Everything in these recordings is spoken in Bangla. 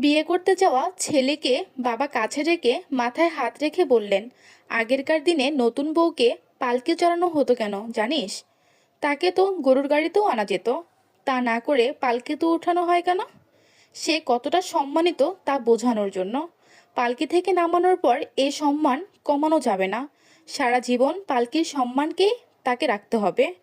বিয়ে করতে যাওয়া ছেলেকে বাবা কাছে রেখে মাথায় হাত রেখে বললেন, আগেরকার দিনে নতুন বউকে পালকি চড়ানো হতো কেন জানিস? তাকে তো গরুর গাড়িতেও আনা যেত, তা না করে পালকিতে উঠানো হয় কেন? সে কতটা সম্মানিত তা বোঝানোর জন্য। পালকি থেকে নামানোর পর এ সম্মান কমানো যাবে না। সারা জীবন পালকির সম্মানকেই তাকে রাখতে হবে।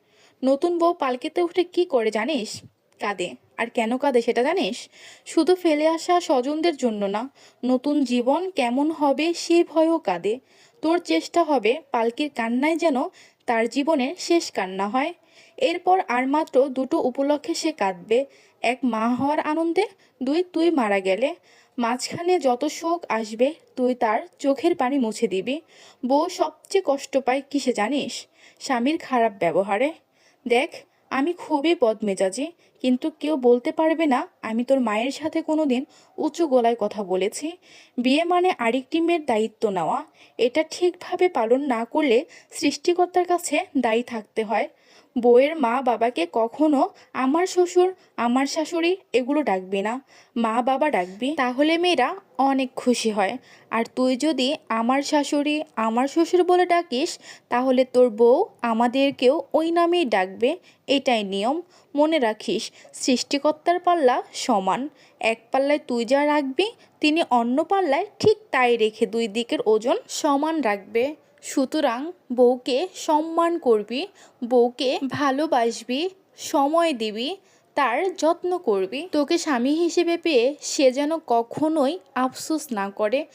নতুন বউ পালকিতে উঠে কি করে জানিস? কাঁদে। আর কেন কাঁদে সেটা জানিস? শুধু ফেলে আসা স্বজনদের জন্য না, নতুন জীবন কেমন হবে সেই ভয়েও কাঁদে। তোর চেষ্টা হবে পালকির কান্নায় যেন তার জীবনের শেষ কান্না হয়। এরপর আর মাত্র দুটো উপলক্ষে সে কাঁদবে। এক, মা হওয়ার আনন্দে। দুই, তুই মারা গেলে। মাঝখানে যত শোক আসবে তুই তার চোখের পানি মুছে দিবি। বউ সবচেয়ে কষ্ট পায় কিসে জানিস? স্বামীর খারাপ ব্যবহারে। দেখ, আমি খুবই বদমেজাজি, কিন্তু কেউ বলতে পারবে না আমি তোর মায়ের সাথে কোনোদিন উঁচু গলায় কথা বলেছি। বিয়ে মানে আরেকটি মেয়ের দায়িত্ব নেওয়া। এটা ঠিকভাবে পালন না করলে সৃষ্টিকর্তার কাছে দায়ী থাকতে হয়। বউয়ের মা বাবাকে কখনো আমার শ্বশুর, আমার শাশুড়ি এগুলো ডাকবি না, মা বাবা ডাকবি, তাহলে মেয়েরা অনেক খুশি হয়। আর তুই যদি আমার শাশুড়ি, আমার শ্বশুর বলে ডাকিস, তাহলে তোর বউ আমাদেরকেও ওই নামেই ডাকবে। এটাই নিয়ম। মনে রাখিস, সৃষ্টিকর্তার পাল্লা সমান। এক পাল্লায় তুই যা রাখবি, তিনি অন্য পাল্লায় ঠিক তাই রেখে দুই দিকের ওজন সমান রাখবে। সুতরাং বউকে সম্মান করবি, বউকে ভালোবাসবি, সময় দিবি, তার যত্ন করবি। তোকে স্বামী হিসেবে পেয়ে সে যেন কখনোই আফসোস না করে।